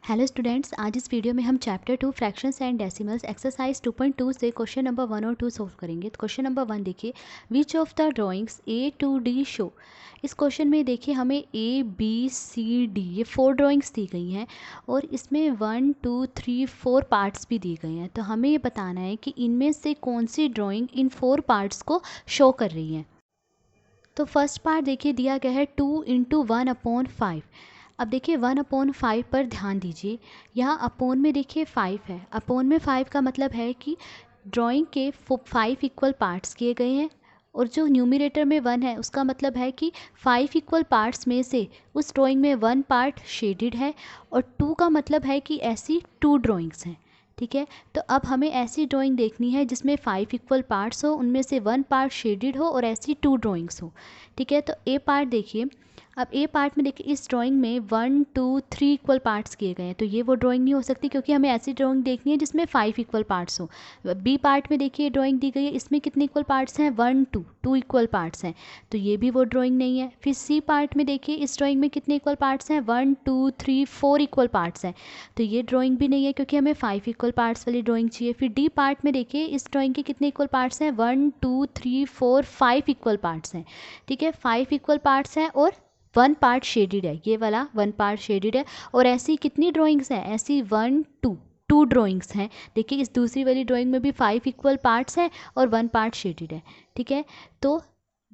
Hello students, आज इस video में हम chapter 2 fractions and decimals exercise 2.2 से क्वेश्चन नंबर 1 और 2 सॉल्व करेंगे। तो क्वेश्चन नंबर 1 देखिए, which of the drawings A to D show. इस क्वेश्चन में देखिए हमें ए बी सी डी ये 4 ड्राइंग्स दी गई हैं और इसमें 1 2 3 4 पार्ट्स भी दिए गए हैं। तो हमें ये बताना है कि इनमें से कौन सी ड्राइंग इन 4 पार्ट्स को शो कर रही है। तो फर्स्ट पार्ट देखिए दिया गया है 2 इंटू 1/5। अब देखिए 1/5 पर ध्यान दीजिए, यहाँ अपोन में देखिए 5 है। अपोन में 5 का मतलब है कि ड्राइंग के 5 इक्वल पार्ट्स किए गए हैं और जो न्यूमरेटर में 1 है उसका मतलब है कि 5 इक्वल पार्ट्स में से उस ड्राइंग में 1 पार्ट शेडेड है और 2 का मतलब है कि ऐसी 2 ड्राइंग्स हैं। ठीक है, तो अब हमें ऐसी ड्राइंग देखनी है जिसमें 5 इक्वल पार्ट्स हो, उनमें से 1 पार्ट शेडेड हो और ऐसी 2 ड्राइंग्स हो। ठीक है, तो ए पार्ट देखिए, अब ए पार्ट में देखिए इस ड्राइंग में 1 2 3 इक्वल पार्ट्स किए गए हैं, तो ये वो ड्राइंग नहीं हो सकती क्योंकि हमें ऐसी ड्राइंग देखनी है जिसमें 5 इक्वल पार्ट्स हो। बी पार्ट में देखिए ड्राइंग दी गई है, इसमें कितने इक्वल पार्ट्स हैं, 1 2 इक्वल पार्ट्स हैं, तो ये भी वो ड्राइंग नहीं है। फिर सी पार्ट में देखिए इस ड्राइंग में कितने इक्वल पार्ट्स हैं, 1 2 3 4 इक्वल पार्ट्स हैं, तो ये ड्राइंग भी नहीं है क्योंकि हमें 5 इक्वल पार्ट्स वाली ड्राइंग चाहिए। फिर डी पार्ट में देखिए इस ड्राइंग के कितने इक्वल पार्ट्स हैं, 1 2 3 4 5 इक्वल पार्ट्स हैं। ठीक है, 5 इक्वल पार्ट्स हैं और 1 पार्ट शेडेड है, ये वाला 1 पार्ट शेडेड है। और ऐसी कितनी ड्राइंग्स हैं, ऐसी 1 2 ड्राइंग्स हैं। देखिए इस दूसरी वाली ड्राइंग में भी 5 इक्वल पार्ट्स हैं और 1 पार्ट शेडेड है। ठीक है, तो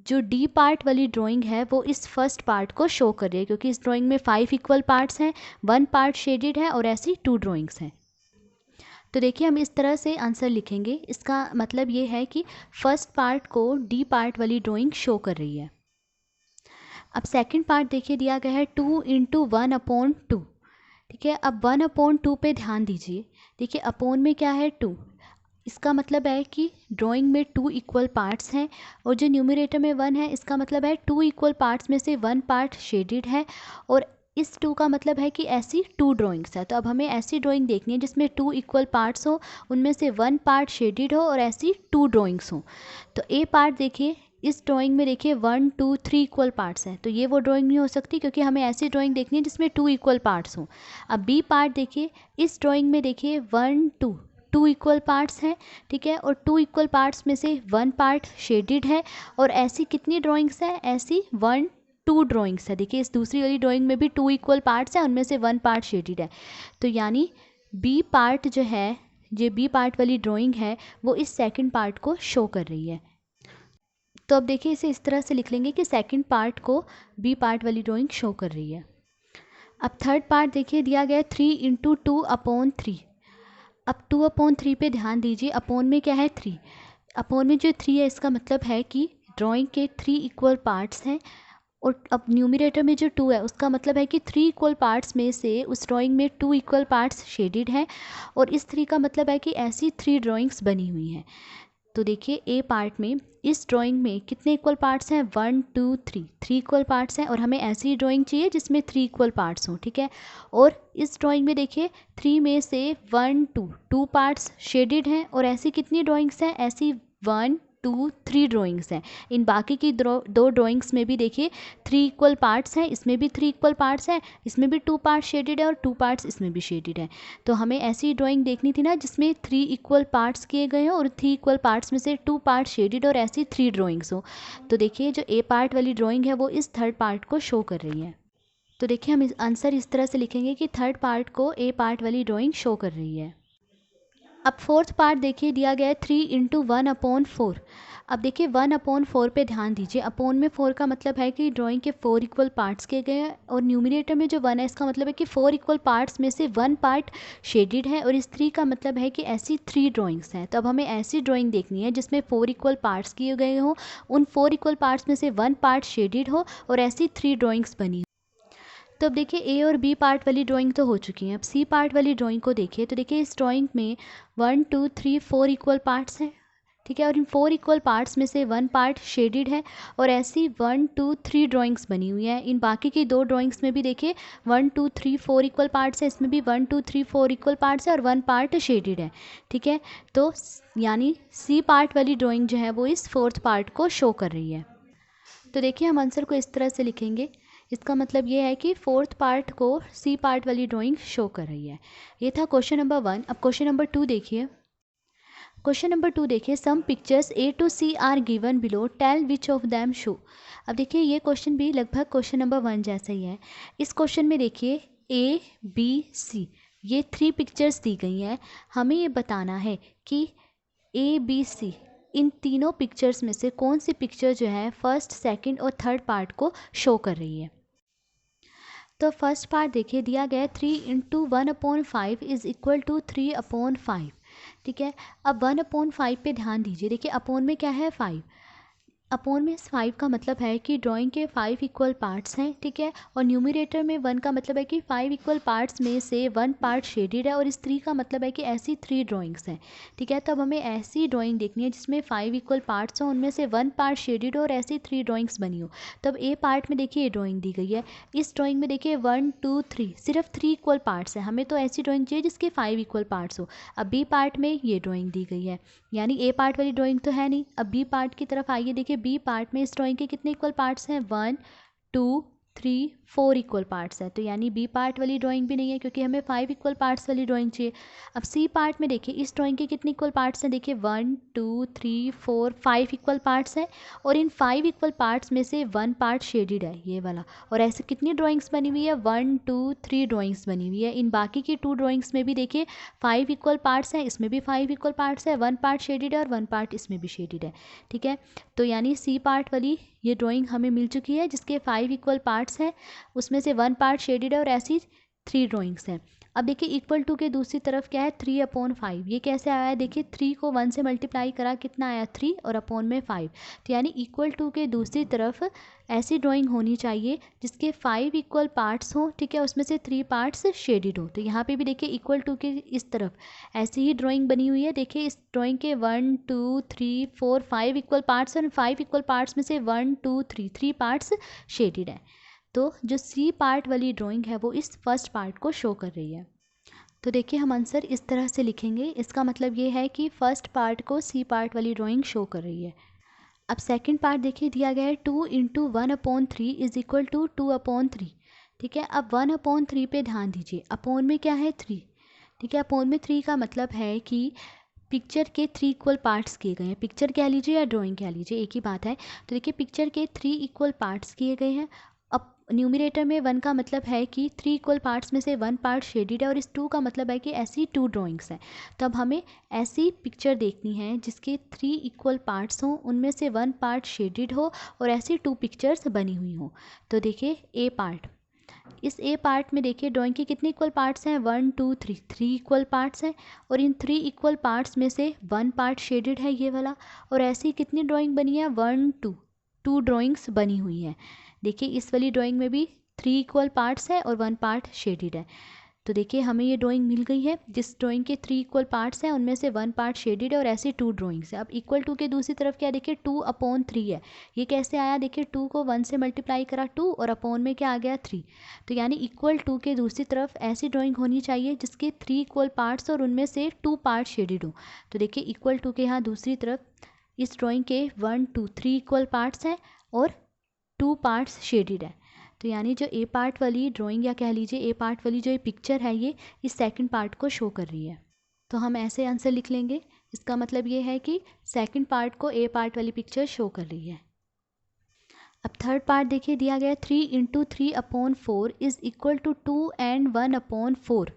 जो डी पार्ट वाली ड्राइंग है वो इस फर्स्ट पार्ट को शो कर रही है क्योंकि इस ड्राइंग में 5 इक्वल पार्ट्स हैं, 1 पार्ट शेडेड है और ऐसी 2 ड्राइंग्स हैं। तो देखिए हम इस तरह से आंसर लिखेंगे, इसका मतलब ये है कि फर्स्ट पार्ट को डी पार्ट वाली ड्राइंग शो कर रही है। अब सेकंड पार्ट देखिए दिया गया है 2 इंटू 1/2। ठीक है, अब 1/2 पे ध्यान दीजिए। देखिए अपोन में क्या है, 2, इसका मतलब है कि ड्राइंग में 2 इक्वल पार्ट्स हैं और जो न्यूमरेटर में 1 है इसका मतलब है 2 इक्वल पार्ट्स में से 1 पार्ट शेडेड है और इस 2 का मतलब है कि ऐसी 2 ड्राइंग्स है। तो अब हमें ऐसी ड्राइंग देखनी है जिसमें 2 इक्वल पार्ट्स हो, उनमें से 1 पार्ट शेडेड हो और ऐसी 2 ड्राइंग्स हो। तो ए पार्ट देखिए, इस ड्राइंग में देखिए 1 2 3 इक्वल पार्ट्स हैं, तो ये वो ड्राइंग नहीं हो सकती क्योंकि हमें ऐसी ड्राइंग देखनी है जिसमें 2 इक्वल पार्ट्स हों। अब बी पार्ट देखिए, इस ड्राइंग में देखिए 1 2 इक्वल पार्ट्स हैं। ठीक है, और 2 इक्वल पार्ट्स में से 1 पार्ट शेडेड है और ऐसी कितनी ड्राइंग्स हैं, ऐसी 1 2 ड्राइंग्स है। देखिए इस दूसरी वाली ड्राइंग में भी 2 इक्वल पार्ट्स हैं, उनमें से 1 पार्ट शेडेड है। तो यानी बी पार्ट जो है, जो बी पार्ट वाली ड्राइंग है वो इस सेकंड पार्ट को शो कर रही है। तो अब देखिए इसे इस तरह से लिख लेंगे कि सेकंड पार्ट को बी पार्ट वाली ड्राइंग शो कर रही है। अब थर्ड पार्ट देखिए दिया गया है 3 इंटू 2/3। अब 2/3 पे ध्यान दीजिए, अपोन में क्या है, 3। अपोन में जो 3 है इसका मतलब है कि ड्राइंग के 3 इक्वल पार्ट्स हैं और अब न्यूमरेटर में जो 2 है उसका मतलब है कि 3 इक्वल पार्ट्स में से उस ड्राइंग में 2 इक्वल पार्ट्स शेडेड हैं और इस 3 का मतलब है कि ऐसी 3 ड्राइंग्स बनी हुई हैं। तो देखिए ए पार्ट में इस ड्राइंग में कितने इक्वल पार्ट्स हैं, 1 2 3 इक्वल पार्ट्स हैं और हमें ऐसी ड्राइंग चाहिए जिसमें 3 इक्वल पार्ट्स हों। ठीक है, और इस ड्राइंग में देखिए 3 में से 1 2 पार्ट्स शेडेड हैं और ऐसी कितनी ड्राइंग्स हैं, ऐसी 1 2 3 ड्राइंग्स हैं। इन बाकी की दो ड्राइंग्स में भी देखिए 3 इक्वल पार्ट्स हैं, इसमें भी 3 इक्वल पार्ट्स हैं, इसमें भी 2 पार्ट्स शेडेड है और 2 पार्ट्स इसमें भी शेडेड है। तो हमें ऐसी ड्राइंग देखनी थी ना जिसमें 3 इक्वल पार्ट्स किए गए हों और 3 इक्वल पार्ट्स में से 2 पार्ट शेडेड और ऐसी 3 ड्राइंग्स हो। तो देखिए जो ए पार्ट वाली ड्राइंग है वो इस थर्ड पार्ट को शो कर रही है। तो देखिए हम आंसर इस तरह से लिखेंगे कि थर्ड पार्ट को ए पार्ट वाली ड्राइंग शो कर रही है। अब फोर्थ पार्ट देखिए दिया गया है 3 इंटू 1/4। अब देखिए 1/4 पे ध्यान दीजिए, अपोन में 4 का मतलब है कि ड्राइंग के 4 इक्वल पार्ट्स किए गए हैं और न्यूमरेटर में जो 1 है इसका मतलब है कि 4 इक्वल पार्ट्स में से 1 पार्ट शेडेड है और इस 3 का मतलब है कि ऐसी 3 ड्राइंग्स हैं। तो अब हमें ऐसी ड्राइंग देखनी है जिसमें 4 इक्वल पार्ट्स किए गए हों, उन 4 इक्वल पार्ट्स में से 1 पार्ट शेडेड हो और ऐसी 3 ड्राइंग्स बनी। तो अब देखिए ए और बी पार्ट वाली ड्राइंग तो हो चुकी है, अब सी पार्ट वाली ड्राइंग को देखिए। तो देखिए इस ड्राइंग में 1 2 3 4 इक्वल पार्ट्स हैं। ठीक है, और इन 4 इक्वल पार्ट्स में से 1 पार्ट शेडेड है और ऐसी 1 2 3 ड्राइंग्स बनी हुई हैं। इन बाकी की दो ड्राइंग्स में भी देखिए 1 2 3 4 इक्वल पार्ट्स है, इसमें भी 1 2 3 4 इक्वल पार्ट्स है और 1 पार्ट शेडेड है। ठीक है, तो यानी सी पार्ट वाली ड्राइंग जो है वो इस फोर्थ पार्ट को शो कर रही है। तो देखिए हम आंसर को इस तरह से लिखेंगे इसका मतलब ये है कि फोर्थ पार्ट को सी पार्ट वाली ड्राइंग शो कर रही है। ये था क्वेश्चन नंबर 1। अब क्वेश्चन नंबर 2 देखिए। क्वेश्चन नंबर 2 देखिए, some pictures A to C are given below, tell which of them show. अब देखिए ये क्वेश्चन भी लगभग क्वेश्चन नंबर 1 जैसा ही है। इस क्वेश्चन में देखिए ए बी सी ये 3 पिक्चर्स दी गई हैं। हमें ये बताना है कि ए बी सी इन तीनों पिक्चर्स में से कौन सी पिक्चर जो है फर्स्ट, सेकंड और थर्ड पार्ट को शो कर रही है। तो फर्स्ट पार्ट देखिए दिया गया है 3 इंटू 1/5 इज इक्वल टू 3/5। ठीक है, अब 1/5 पे ध्यान दीजिए। देखिए अपोन में क्या है 5, अपोन में इस 5 का मतलब है कि ड्राइंग के 5 इक्वल पार्ट्स हैं। ठीक है, और न्यूमरेटर में 1 का मतलब है कि 5 इक्वल पार्ट्स में से 1 पार्ट शेडेड है, और इस 3 का मतलब है कि ऐसी 3 ड्राइंग्स हैं। ठीक है, तब हमें ऐसी ड्राइंग देखनी है जिसमें 5 इक्वल पार्ट्स हों, उनमें से 1 पार्ट शेडेड हो और ऐसी 3 ड्राइंग्स बनी हो। तब ए पार्ट में देखिए ये ड्राइंग दी गई है। इस ड्राइंग में देखिए 1 2 3 सिर्फ 3 इक्वल पार्ट्स हैं। हमें तो ऐसी ड्राइंग चाहिए जिसके 5 इक्वल पार्ट्स हो। अब बी पार्ट में ये ड्राइंग दी गई है, यानी ए पार्ट वाली ड्राइंग तो है नहीं। अब बी पार्ट की तरफ आइए। देखिए बी पार्ट में इस ड्राइंग के कितने इक्वल पार्ट्स हैं, 1 2 3 4 इक्वल पार्ट्स हैं। तो यानी बी पार्ट वाली ड्राइंग भी नहीं है, क्योंकि हमें 5 इक्वल पार्ट्स वाली ड्राइंग चाहिए। अब सी पार्ट में देखिए इस ड्राइंग के कितने इक्वल पार्ट्स हैं, देखिए 1 2 3 4 5 इक्वल पार्ट्स हैं, और इन 5 इक्वल पार्ट्स में से 1 पार्ट शेडेड है, ये वाला। और ऐसे कितनी ड्राइंग्स बनी हुई है, 1 2 3 ड्राइंग्स बनी हुई है। इन बाकी की 2 ड्राइंग्स में भी देखिए 5 इक्वल पार्ट्स हैं, इसमें भी 5 इक्वल पार्ट्स है, 1 पार्ट शेडेड है और 1 पार्ट इसमें भी शेडेड है। ठीक है, तो यानी सी पार्ट वाली ये ड्राइंग हमें मिल चुकी है जिसके 5 इक्वल पार्ट्स हैं, उसमें से 1 पार्ट शेडेड है और ऐसी 3 ड्राइंग्स हैं। अब देखिए इक्वल टू के दूसरी तरफ क्या है, 3/5। ये कैसे आया है, देखिए 3 को 1 से मल्टीप्लाई करा, कितना आया 3, और अपॉन में 5। तो यानी इक्वल टू के दूसरी तरफ ऐसी ड्राइंग होनी चाहिए जिसके 5 इक्वल पार्ट्स हों। ठीक है, उसमें से 3 पार्ट्स शेडेड हो। तो यहाँ पे भी देखिए इक्वल टू के इस तरफ ऐसी ही ड्राइंग बनी हुई है। देखिए इस ड्राइंग के 1 2 3 4 5 इक्वल पार्ट्स हैं, 5 इक्वल पार्ट्स में से 1 2 3 पार्ट्स शेडेड है। तो जो सी पार्ट वाली ड्राइंग है वो इस फर्स्ट पार्ट को शो कर रही है। तो देखिए हम आंसर इस तरह से लिखेंगे। इसका मतलब ये है कि फर्स्ट पार्ट को सी पार्ट वाली ड्राइंग शो कर रही है। अब सेकंड पार्ट देखिए दिया गया है 2 इंटू 1/3 इज इक्वल टू 2/3। ठीक है, अब 1/3 पे ध्यान दीजिए। अपोन में क्या है 3। ठीक है, अपोन में 3 का मतलब है कि पिक्चर के 3 इक्वल पार्ट्स किए गए हैं। पिक्चर कह लीजिए या ड्राइंग कह लीजिए, एक ही बात है। तो देखिए पिक्चर के 3 इक्वल पार्ट्स किए गए हैं। अब न्यूमरेटर में 1 का मतलब है कि 3 इक्वल पार्ट्स में से 1 पार्ट शेडेड है, और इस 2 का मतलब है कि ऐसी 2 ड्राइंग्स हैं। तब हमें ऐसी पिक्चर देखनी है जिसके 3 इक्वल पार्ट्स हों, उनमें से 1 पार्ट शेडेड हो और ऐसी 2 पिक्चर्स बनी हुई हों। तो देखिए ए पार्ट, इस ए पार्ट में देखिए ड्राइंग के कितने इक्वल पार्ट्स हैं, 1 2 3 3 इक्वल पार्ट्स हैं, और इन 3 इक्वल पार्ट्स में से 1 पार्ट शेडेड है, ये वाला। और ऐसी कितनी ड्राइंग बनी है, 1 2 ड्राइंग्स बनी हुई हैं। देखिए इस वाली ड्राइंग में भी 3 इक्वल पार्ट्स है और 1 पार्ट शेडेड है। तो देखिए हमें ये ड्राइंग मिल गई है जिस ड्राइंग के 3 इक्वल पार्ट्स हैं, उनमें से 1 पार्ट शेडेड है और ऐसी 2 ड्राइंग्स है। अब इक्वल टू के दूसरी तरफ क्या देखिए 2/3 है। ये कैसे आया, देखिए 2 को 1 से मल्टीप्लाई करा 2, और अपॉन में क्या आ गया 3। तो यानी इक्वल टू के दूसरी तरफ ऐसी ड्राइंग होनी चाहिए जिसके 3 इक्वल पार्ट्स और उनमें से 2 पार्ट शेडेड हो। तो देखिए इक्वल टू के यहाँ दूसरी तरफ इस ड्राइंग के 1 2 3 इक्वल पार्ट्स हैं और 2 पार्ट्स शेडेड है। तो यानी जो ए पार्ट वाली ड्राइंग, या कह लीजिए ए पार्ट वाली जो ये पिक्चर है, ये इस सेकंड पार्ट को शो कर रही है। तो हम ऐसे आंसर लिख लेंगे। इसका मतलब ये है कि सेकंड पार्ट को ए पार्ट वाली पिक्चर शो कर रही है। अब थर्ड पार्ट देखिए दिया गया 3 into 3/4 is equal to 2 and 1/4।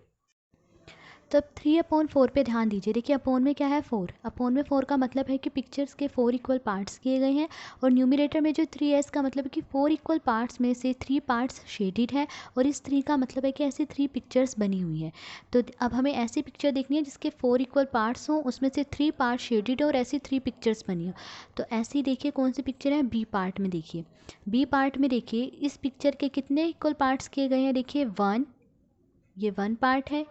तब 3/4 पे ध्यान दीजिए। देखिए अपोन में क्या है 4। अपोन में 4 का मतलब है कि पिक्चर्स के 4 इक्वल पार्ट्स किए गए हैं, और न्यूमरेटर में जो 3 है इसका मतलब है कि 4 इक्वल पार्ट्स में से 3 पार्ट्स शेडेड है, और इस 3 का मतलब है कि ऐसी 3 पिक्चर्स बनी हुई है। तो अब हमें ऐसी पिक्चर देखनी है जिसके 4 इक्वल पार्ट्स हों, उसमें से 3 पार्ट शेडेड हो और ऐसी 3 पिक्चर्स बनी हो। तो ऐसी देखिए कौन सी पिक्चर है, बी पार्ट में। देखिए बी पार्ट में देखिए इस पिक्चर के कितने इक्वल पार्ट्स किए गए हैं, देखिए 1, ये 1 पार्ट है,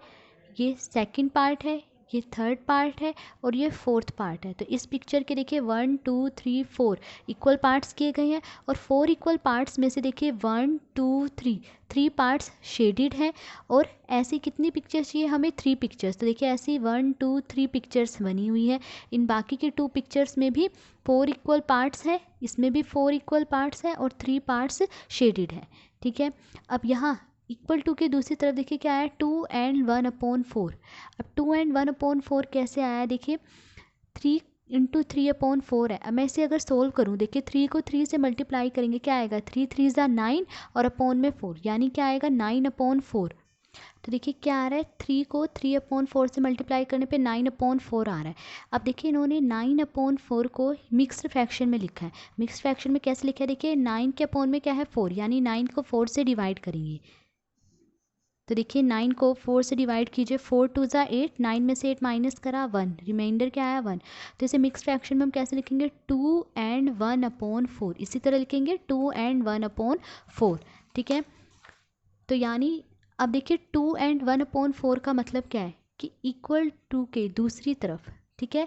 ये सेकंड पार्ट है, ये थर्ड पार्ट है, और ये फोर्थ पार्ट है। तो इस पिक्चर के देखिए 1 2 3 4 इक्वल पार्ट्स किए गए हैं, और 4 इक्वल पार्ट्स में से देखिए 1 2 3 पार्ट्स शेडेड हैं, और ऐसी कितनी पिक्चर्स चाहिए हमें, 3 पिक्चर्स। तो देखिए ऐसी 1 2 3 पिक्चर्स बनी हुई है। इन बाकी की 2 पिक्चर्स में भी 4 इक्वल पार्ट्स हैं, इसमें भी 4 इक्वल पार्ट्स हैं और 3 पार्ट्स शेडेड है। ठीक है। अब यहाँ इक्वल टू के दूसरी तरफ देखिए क्या आया, 2 एंड 1/4। अब 2 एंड 1/4 कैसे आया, देखिए 3 इंटू 3/4 है। अब मैं इसे अगर सोल्व करूँ, देखिए 3 को 3 से मल्टीप्लाई करेंगे क्या आएगा, 3 3 ज़ा 9 और अपॉन में 4, यानी क्या आएगा 9/4। तो देखिए क्या आ रहा है, 3 को 3/4 से मल्टीप्लाई करने पे 9/4 आ रहा है। अब देखिए इन्होंने 9/4 को मिक्स्ड फ्रैक्शन में लिखा है। मिक्स्ड फ्रैक्शन में कैसे लिखा है, देखिए 9 के अपॉन में क्या है 4, यानी 9 को 4 से डिवाइड करेंगे। तो देखिए 9 को 4 से डिवाइड कीजिए, 4 2 ज़ा 8, 9 में से 8 माइनस करा 1, रिमाइंडर क्या आया 1। तो इसे मिक्स फ्रैक्शन में हम कैसे लिखेंगे, 2 एंड 1/4, इसी तरह लिखेंगे 2 एंड 1/4। ठीक है। तो यानी अब देखिए 2 एंड 1/4 का मतलब क्या है कि इक्वल टू के दूसरी तरफ, ठीक है,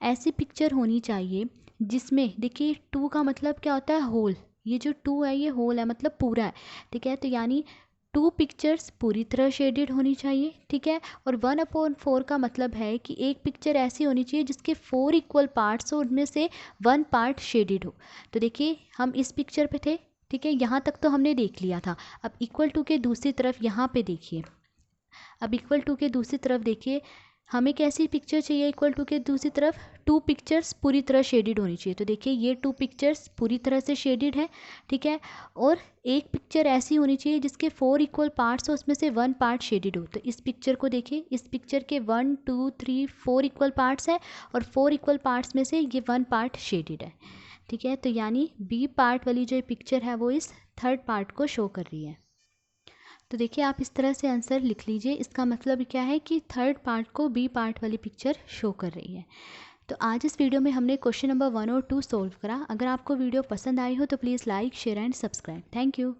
ऐसी पिक्चर होनी चाहिए जिसमें देखिए 2 का मतलब क्या होता है, होल। ये जो 2 है ये होल है, मतलब पूरा है। ठीक है। तो यानी 2 पिक्चर्स पूरी तरह शेडेड होनी चाहिए। ठीक है। और 1/4 का मतलब है कि एक पिक्चर ऐसी होनी चाहिए जिसके 4 इक्वल पार्ट्स हो, उनमें से 1 पार्ट शेडेड हो। तो देखिए हम इस पिक्चर पे थे, ठीक है, यहाँ तक तो हमने देख लिया था। अब इक्वल टू के दूसरी तरफ यहाँ पे देखिए, अब इक्वल टू के दूसरी तरफ देखिए हमें कैसी पिक्चर चाहिए, इक्वल टू के दूसरी तरफ 2 पिक्चर्स पूरी तरह शेडेड होनी चाहिए। तो देखिए ये 2 पिक्चर्स पूरी तरह से शेडेड है। ठीक है। और एक पिक्चर ऐसी होनी चाहिए जिसके 4 इक्वल पार्ट्स हो, उसमें से 1 पार्ट शेडेड हो। तो इस पिक्चर को देखिए, इस पिक्चर के 1 2 3 4 इक्वल पार्ट्स है और 4 इक्वल पार्ट्स में से ये 1 पार्ट शेडेड है। ठीक है। तो यानी बी पार्ट वाली जो पिक्चर है वो इस थर्ड पार्ट को शो कर रही है। तो देखिए आप इस तरह से आंसर लिख लीजिए, इसका मतलब क्या है कि थर्ड पार्ट को बी पार्ट वाली पिक्चर शो कर रही है। तो आज इस वीडियो में हमने क्वेश्चन नंबर 1 और 2 सॉल्व करा। अगर आपको वीडियो पसंद आई हो तो please like share and subscribe. Thank you.